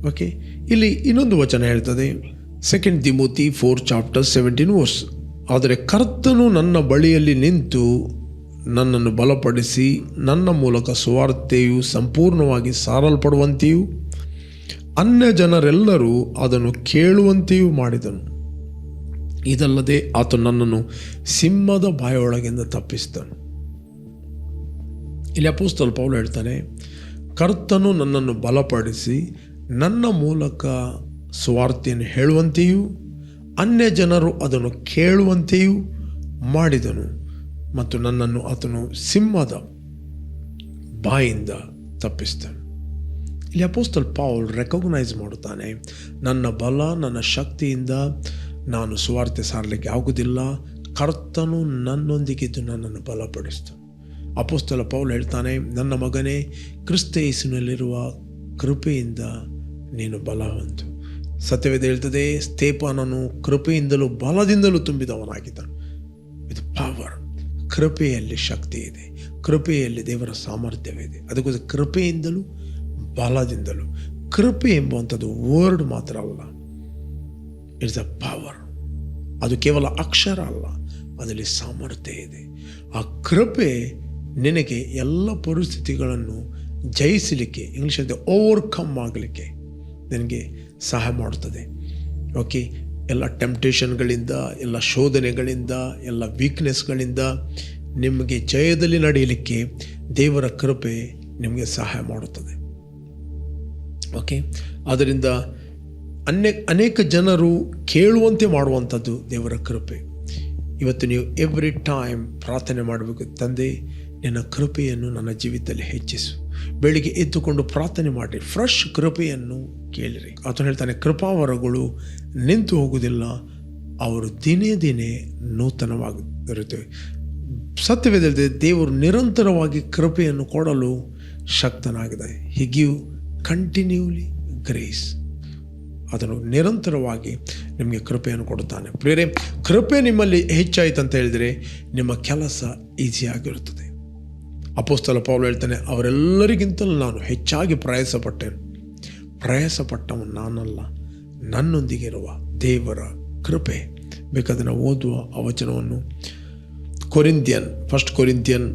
ಓಕೆ, ಇಲ್ಲಿ ಇನ್ನೊಂದು ವಚನ ಹೇಳ್ತದೆ, 2 ತಿಮೋತಿ 4:17. ಆದರೆ ಕರ್ತನು ನನ್ನ ಬಳಿಯಲ್ಲಿ ನಿಂತು ನನ್ನನ್ನು ಬಲಪಡಿಸಿ ನನ್ನ ಮೂಲಕ ಸುವಾರ್ತೆಯು ಸಂಪೂರ್ಣವಾಗಿ ಸಾರಲ್ಪಡುವಂತೆಯೂ ಅನ್ಯ ಜನರೆಲ್ಲರೂ ಅದನ್ನು ಕೇಳುವಂತೆಯೂ ಮಾಡಿದನು. ಇದಲ್ಲದೆ ಆತ ನನ್ನನ್ನು ಸಿಂಹದ ಬಾಯೊಳಗಿಂದ ತಪ್ಪಿಸಿದನು. ಇಲ್ಲಿ ಅಪೊಸ್ತಲ ಪೌಲ ಹೇಳ್ತಾನೆ, ಕರ್ತನು ನನ್ನನ್ನು ಬಲಪಡಿಸಿ ನನ್ನ ಮೂಲಕ ಸುವಾರ್ತೆಯನ್ನು ಹೇಳುವಂತೆಯೂ ಅನ್ಯ ಜನರು ಅದನ್ನು ಕೇಳುವಂತೆಯೂ ಮಾಡಿದನು, ಮತ್ತು ನನ್ನನ್ನು ಆತನು ಸಿಂಹದ ಬಾಯಿಂದ ತಪ್ಪಿಸಿದನು. ಇಲ್ಲಿ ಅಪೊಸ್ತಲ ಪೌಲ್ ರೆಕಗ್ನೈಸ್ ಮಾಡುತ್ತಾನೆ, ನನ್ನ ಬಲ ನನ್ನ ಶಕ್ತಿಯಿಂದ ನಾನು ಸುವಾರ್ತೆ ಸಾರಲಿಕ್ಕೆ ಆಗುವುದಿಲ್ಲ, ಕರ್ತನು ನನ್ನೊಂದಿಗಿದ್ದು ನನ್ನನ್ನು ಬಲಪಡಿಸ್ತಾನೆ. ಅಪೊಸ್ತಲ ಪೌಲ್ ಹೇಳ್ತಾನೆ, ನನ್ನ ಮಗನೇ, ಕ್ರಿಸ್ತ ಯೇಸುವಿನಲ್ಲಿರುವ ಕೃಪೆಯಿಂದ ನೀನು ಬಲ ಹೊಂದು. ಸತ್ಯವೇದ ಹೇಳ್ತದೆ, ಸ್ತೇಫನನು ಕೃಪೆಯಿಂದಲೂ ಬಲದಿಂದಲೂ ತುಂಬಿದವನಾಗಿದ್ದನು. With power. ಕೃಪೆಯಲ್ಲಿ ಶಕ್ತಿ ಇದೆ, ಕೃಪೆಯಲ್ಲಿ ದೇವರ ಸಾಮರ್ಥ್ಯವಿದೆ. ಅದಕ್ಕೋಸ್ಕರ ಕೃಪೆಯಿಂದಲೂ ಬಲದಿಂದಲೂ. ಕೃಪೆ ಎಂಬುವಂಥದ್ದು ವರ್ಡ್ ಮಾತ್ರ ಅಲ್ಲ, ಇಟ್ಸ್ ಅ ಪವರ್. ಅದು ಕೇವಲ ಅಕ್ಷರ ಅಲ್ಲ, ಅದರಲ್ಲಿ ಸಾಮರ್ಥ್ಯ ಇದೆ. ಆ ಕೃಪೆ ನಿನಗೆ ಎಲ್ಲ ಪರಿಸ್ಥಿತಿಗಳನ್ನು ಜಯಿಸಲಿಕ್ಕೆ, ಇಂಗ್ಲೀಷಲ್ಲಿ ಓವರ್ಕಮ್ ಆಗಲಿಕ್ಕೆ ನಿನಗೆ ಸಹಾಯ ಮಾಡುತ್ತದೆ. ಓಕೆ, ಎಲ್ಲ ಟೆಂಪ್ಟೇಷನ್ಗಳಿಂದ, ಎಲ್ಲ ಶೋಧನೆಗಳಿಂದ, ಎಲ್ಲ ವೀಕ್ನೆಸ್ಗಳಿಂದ ನಿಮಗೆ ಜಯದಲ್ಲಿ ನಡೆಯಲಿಕ್ಕೆ ದೇವರ ಕೃಪೆ ನಿಮಗೆ ಸಹಾಯ ಮಾಡುತ್ತದೆ. ಓಕೆ, ಆದ್ದರಿಂದ ಅನೇಕ ಜನರು ಕೇಳುವಂತೆ ಮಾಡುವಂಥದ್ದು ದೇವರ ಕೃಪೆ. ಇವತ್ತು ನೀವು ಎವ್ರಿ ಟೈಮ್ ಪ್ರಾರ್ಥನೆ ಮಾಡಬೇಕು, ತಂದೆ ನಿನ್ನ ಕೃಪೆಯನ್ನು ನನ್ನ ಜೀವಿತದಲ್ಲಿ ಹೆಚ್ಚಿಸು. ಬೆಳಿಗ್ಗೆ ಎದ್ದುಕೊಂಡು ಪ್ರಾರ್ಥನೆ ಮಾಡಿ, ಫ್ರೆಶ್ ಕೃಪೆಯನ್ನು ಕೇಳಿರಿ. ಆತನು ಹೇಳ್ತಾನೆ, ಕೃಪಾವರಗಳು ನಿಂತು ಹೋಗುವುದಿಲ್ಲ, ಅವರು ದಿನೇ ದಿನೇ ನೂತನವಾಗಿರುತ್ತವೆ. ಸತ್ಯವೇದದಲ್ಲಿ ದೇವರು ನಿರಂತರವಾಗಿ ಕೃಪೆಯನ್ನು ಕೊಡಲು ಶಕ್ತನಾಗಿದೆ. He give continuously grace. ಅದನ್ನು ನಿರಂತರವಾಗಿ ನಿಮಗೆ ಕೃಪೆಯನ್ನು ಕೊಡುತ್ತಾನೆ. ಪ್ರಿಯರೇ, ಕೃಪೆ ನಿಮ್ಮಲ್ಲಿ ಹೆಚ್ಚಾಯಿತು ಅಂತ ಹೇಳಿದರೆ ನಿಮ್ಮ ಕೆಲಸ ಈಸಿಯಾಗಿರುತ್ತದೆ. ಅಪೊಸ್ತಲ ಪೌಲ ಹೇಳ್ತಾನೆ, ಅವರೆಲ್ಲರಿಗಿಂತಲೂ ನಾನು ಹೆಚ್ಚಾಗಿ ಪ್ರಯಾಸಪಟ್ಟೆನು. ಪ್ರಯಾಸಪಟ್ಟವನು ನಾನಲ್ಲ, ನನ್ನೊಂದಿಗಿರುವ ದೇವರ ಕೃಪೆ. ಬೇಕಾದರೆ ನಾವು ಓದುವ ಆ ವಚನವನ್ನು ಫಸ್ಟ್ ಕೊರಿಂಥಿಯನ್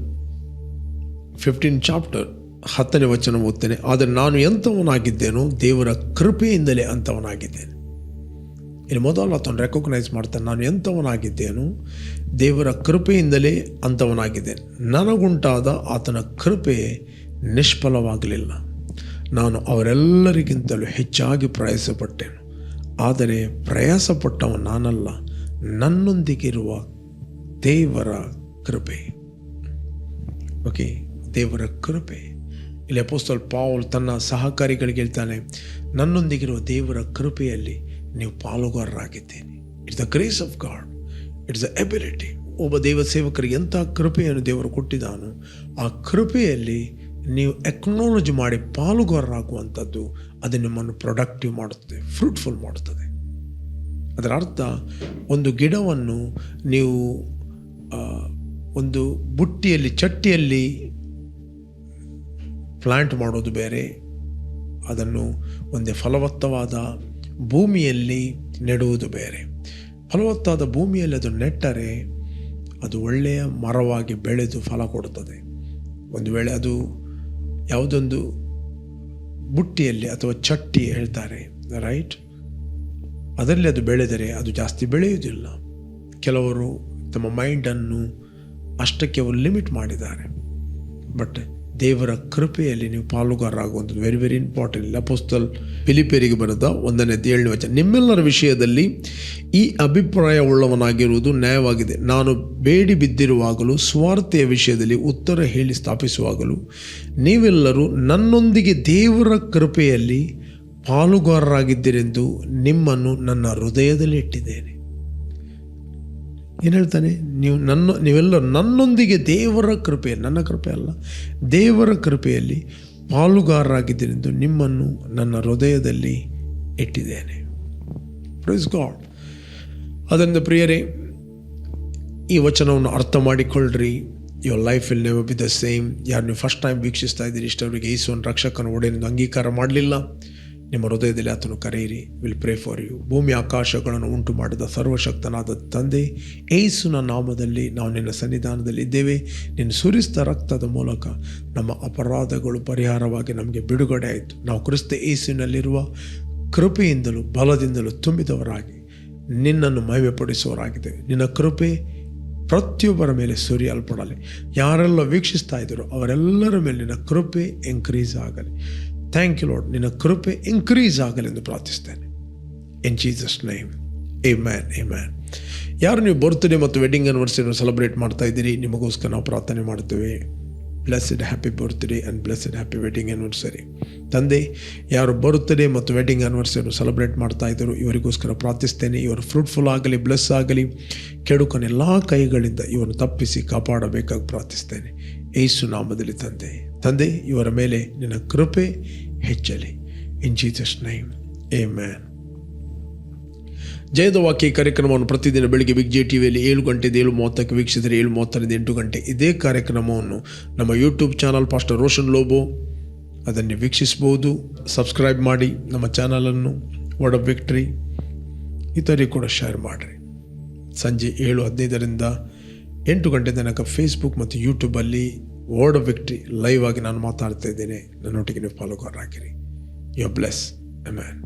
15 ಚಾಪ್ಟರ್ 10ನೇ ವಚನ ಓದ್ತೇನೆ. ಆದರೆ ನಾನು ಎಂಥವನಾಗಿದ್ದೇನೋ ದೇವರ ಕೃಪೆಯಿಂದಲೇ ಅಂಥವನಾಗಿದ್ದೇನೆ. ಇನ್ನು ಮೊದಲು ಆತನು ರೆಕಗ್ನೈಸ್ ಮಾಡ್ತಾನೆ, ನಾನು ಎಂಥವನಾಗಿದ್ದೇನೋ ದೇವರ ಕೃಪೆಯಿಂದಲೇ ಅಂಥವನಾಗಿದ್ದೇನೆ. ನನಗುಂಟಾದ ಆತನ ಕೃಪೆ ನಿಷ್ಫಲವಾಗಲಿಲ್ಲ. ನಾನು ಅವರೆಲ್ಲರಿಗಿಂತಲೂ ಹೆಚ್ಚಾಗಿ ಪ್ರಯಾಸಪಟ್ಟೆನು. ಆದರೆ ಪ್ರಯಾಸಪಟ್ಟವ ನಾನಲ್ಲ, ನನ್ನೊಂದಿಗಿರುವ ದೇವರ ಕೃಪೆ. ಓಕೆ, ದೇವರ ಕೃಪೆ. ಇಲ್ಲಿ ಅಪೊಸ್ತಲ ಪೌಲ್ ತನ್ನ ಸಹಕಾರಿಗಳಿಗೆ ಹೇಳ್ತಾನೆ, ನನ್ನೊಂದಿಗಿರುವ ದೇವರ ಕೃಪೆಯಲ್ಲಿ ನೀವು ಪಾಲುಗಾರರಾಗಿದ್ದೇನೆ. It's the grace of God, it's the ability. ಒಬ್ಬ ದೇವ ಸೇವಕರಿಗೆ ಎಂಥ ಕೃಪೆಯನ್ನು ದೇವರು ಕೊಟ್ಟಿದ್ದಾನೋ ಆ ಕೃಪೆಯಲ್ಲಿ ನೀವು ಎಕ್ನಾಲಜಿ ಮಾಡಿ ಪಾಲುಗಾರರಾಗುವಂಥದ್ದು ಅದು ನಿಮ್ಮನ್ನು ಪ್ರೊಡಕ್ಟಿವ್ ಮಾಡುತ್ತದೆ, ಫ್ರೂಟ್ಫುಲ್ ಮಾಡುತ್ತದೆ. ಅದರ ಅರ್ಥ, ಒಂದು ಗಿಡವನ್ನು ನೀವು ಒಂದು ಬುಟ್ಟಿಯಲ್ಲಿ ಚಟ್ಟಿಯಲ್ಲಿ ಪ್ಲಾಂಟ್ ಮಾಡೋದು ಬೇರೆ, ಅದನ್ನು ಒಂದೇ ಫಲವತ್ತವಾದ ಭೂಮಿಯಲ್ಲಿ ನೆಡುವುದು ಬೇರೆ. ಫಲವತ್ತಾದ ಭೂಮಿಯಲ್ಲಿ ಅದು ನೆಟ್ಟರೆ ಅದು ಒಳ್ಳೆಯ ಮರವಾಗಿ ಬೆಳೆದು ಫಲ ಕೊಡುತ್ತದೆ. ಒಂದು ವೇಳೆ ಅದು ಯಾವುದೊಂದು ಬುಟ್ಟಿಯಲ್ಲಿ ಅಥವಾ ಚಟ್ಟಿ ಹೇಳ್ತಾರೆ ರೈಟ್, ಅದರಲ್ಲಿ ಅದು ಬೆಳೆದರೆ ಅದು ಜಾಸ್ತಿ ಬೆಳೆಯುವುದಿಲ್ಲ. ಕೆಲವರು ತಮ್ಮ ಮೈಂಡನ್ನು ಅಷ್ಟಕ್ಕೆ ಅವರು ಲಿಮಿಟ್ ಮಾಡಿದ್ದಾರೆ. ಬಟ್ ದೇವರ ಕೃಪೆಯಲ್ಲಿ ನೀವು ಪಾಲುಗಾರರಾಗುವಂಥದ್ದು ವೆರಿ ವೆರಿ ಇಂಪಾರ್ಟೆಂಟ್. ಅಪೊಸ್ತಲ ಫಿಲಿಪ್ಪಿಯರಿಗೆ ಬರೆದ 1:7 ವಚನ, ನಿಮ್ಮೆಲ್ಲರ ವಿಷಯದಲ್ಲಿ ಈ ಅಭಿಪ್ರಾಯವುಳ್ಳವನಾಗಿರುವುದು ನ್ಯಾಯವಾಗಿದೆ. ನಾನು ಬೇಡಿ ಬಿದ್ದಿರುವಾಗಲೂ ಸ್ವಾರ್ಥೆಯ ವಿಷಯದಲ್ಲಿ ಉತ್ತರ ಹೇಳಿ ಸ್ಥಾಪಿಸುವಾಗಲೂ ನೀವೆಲ್ಲರೂ ನನ್ನೊಂದಿಗೆ ದೇವರ ಕೃಪೆಯಲ್ಲಿ ಪಾಲುಗಾರರಾಗಿದ್ದೀರೆಂದು ನಿಮ್ಮನ್ನು ನನ್ನ ಹೃದಯದಲ್ಲಿ ಇಟ್ಟಿದ್ದೇನೆ. ಏನು ಹೇಳ್ತಾನೆ? ನೀವೆಲ್ಲರೂ ನನ್ನೊಂದಿಗೆ ದೇವರ ಕೃಪೆ, ನನ್ನ ಕೃಪೆ ಅಲ್ಲ, ದೇವರ ಕೃಪೆಯಲ್ಲಿ ಪಾಲುಗಾರರಾಗಿದ್ದೀರೆಂದು ನಿಮ್ಮನ್ನು ನನ್ನ ಹೃದಯದಲ್ಲಿ ಇಟ್ಟಿದ್ದೇನೆ. Praise God. ಅದರಿಂದ ಪ್ರಿಯರೇ, ಈ ವಚನವನ್ನು ಅರ್ಥ ಮಾಡಿಕೊಳ್ಳ್ರಿ. Your life will never be the same. ಯಾರು ನೀವು ಫಸ್ಟ್ ಟೈಮ್ ವೀಕ್ಷಿಸ್ತಾ ಇದ್ದೀರಿ, ಇಷ್ಟವರಿಗೆ ಯೇಸುವನ್ನು ರಕ್ಷಕನ ಒಡೆಯನೆಂದು ಅಂಗೀಕಾರ ಮಾಡಲಿಲ್ಲ, ನಿಮ್ಮ ಹೃದಯದಲ್ಲಿ ಆತನು ಕರೆಯಿರಿ. Will pray for you. ಭೂಮಿ ಆಕಾಶಗಳನ್ನು ಉಂಟು ಮಾಡಿದ ಸರ್ವಶಕ್ತನಾದ ತಂದೆ, ಯೇಸುವಿನ ನಾಮದಲ್ಲಿ ನಾವು ನಿನ್ನ ಸನ್ನಿಧಾನದಲ್ಲಿ ಇದ್ದೇವೆ. ನಿನ್ನ ಸುರಿಸಿದ ರಕ್ತದ ಮೂಲಕ ನಮ್ಮ ಅಪರಾಧಗಳು ಪರಿಹಾರವಾಗಿ ನಮಗೆ ಬಿಡುಗಡೆ ಆಯಿತು. ನಾವು ಕ್ರಿಸ್ತ ಯೇಸುವಿನಲ್ಲಿರುವ ಕೃಪೆಯಿಂದಲೂ ಬಲದಿಂದಲೂ ತುಂಬಿದವರಾಗಿ ನಿನ್ನನ್ನು ಮಹಿಮೆಪಡಿಸುವವರಾಗಿದ್ದೇವೆ. ನಿನ್ನ ಕೃಪೆ ಪ್ರತಿಯೊಬ್ಬರ ಮೇಲೆ ಸುರಿಯಲ್ಪಡಲಿ. ಯಾರೆಲ್ಲ ವೀಕ್ಷಿಸ್ತಾ ಇದ್ದರು ಅವರೆಲ್ಲರ ಮೇಲೆ ನಿನ್ನ ಕೃಪೆ ಇನ್ಕ್ರೀಸ್ ಆಗಲಿ. Thank you Lord. ನಿನ್ನ ಕೃಪೆ ಇನ್ಕ್ರೀಸ್ ಆಗಲಿ ಎಂದು ಪ್ರಾರ್ಥಿಸ್ತೇನೆ. In Jesus name, amen, amen. ಯಾರು ನೀವು ಬರ್ತ್ಡೇ ಮತ್ತು ವೆಡ್ಡಿಂಗ್ ಆ್ಯನಿವರ್ಸರಿಯನ್ನು ಸೆಲೆಬ್ರೇಟ್ ಮಾಡ್ತಾ ಇದ್ದೀರಿ, ನಿಮಗೋಸ್ಕರ ನಾವು ಪ್ರಾರ್ಥನೆ ಮಾಡ್ತೇವೆ. Blessed happy birthday and blessed happy wedding anniversary. ತಂದೆ, ಯಾರು ಬರ್ತ್ಡೇ ಮತ್ತು ವೆಡ್ಡಿಂಗ್ ಆ್ಯನಿವರ್ಸರಿಯನ್ನು ಸೆಲೆಬ್ರೇಟ್ ಮಾಡ್ತಾ ಇದ್ದರು ಇವರಿಗೋಸ್ಕರ ಪ್ರಾರ್ಥಿಸ್ತೇನೆ. ಇವರು ಫ್ರೂಟ್ಫುಲ್ ಆಗಲಿ, ಬ್ಲೆಸ್ ಆಗಲಿ. ಕೆಡುಕನ ಎಲ್ಲ ಕೈಗಳಿಂದ ಇವನ್ನು ತಪ್ಪಿಸಿ ಕಾಪಾಡಬೇಕಾಗಿ ಪ್ರಾರ್ಥಿಸ್ತೇನೆ ಯೇಸು ನಾಮದಲ್ಲಿ. ತಂದೆ, ಇವರ ಮೇಲೆ ನಿನ್ನ ಕೃಪೆ ಹೆಚ್ಚಲಿ. In Jesus name, amen. ಜಯದ ವಾಕ್ಯ ಕಾರ್ಯಕ್ರಮವನ್ನು ಪ್ರತಿದಿನ ಬೆಳಿಗ್ಗೆ ಬಿಗ್ ಜೆ ಟಿವಿಯಲ್ಲಿ 7 ಗಂಟೆಯಿಂದ 7:30 ವೀಕ್ಷಿಸಿದರೆ 7:30ರಿಂದ 8 ಗಂಟೆ ಇದೇ ಕಾರ್ಯಕ್ರಮವನ್ನು ನಮ್ಮ YouTube channel pastor Roshan Lobo ಅದನ್ನು ವೀಕ್ಷಿಸ್ಬೋದು. ಸಬ್ಸ್ಕ್ರೈಬ್ ಮಾಡಿ ನಮ್ಮ ಚಾನಲನ್ನು. ವರ್ಡ್ ಆಫ್ ವಿಕ್ಟ್ರಿ ಇತರಿಗೆ ಕೂಡ ಶೇರ್ ಮಾಡಿರಿ. ಸಂಜೆ 7:15ರಿಂದ 8 ಗಂಟೆ ತನಕ ಫೇಸ್ಬುಕ್ ಮತ್ತು ಯೂಟ್ಯೂಬಲ್ಲಿ ವರ್ಡ್ ಆಫ್ ವಿಕ್ಟ್ರಿ ಲೈವ್ ಆಗಿ ನಾನು ಮಾತಾಡ್ತಾ ಇದ್ದೇನೆ. ನನ್ನೊಟ್ಟಿಗೆ ನೀವು ಪಾಲುಗಾರರಾಗಿರಿ. You are bless. ಆಮೆನ್.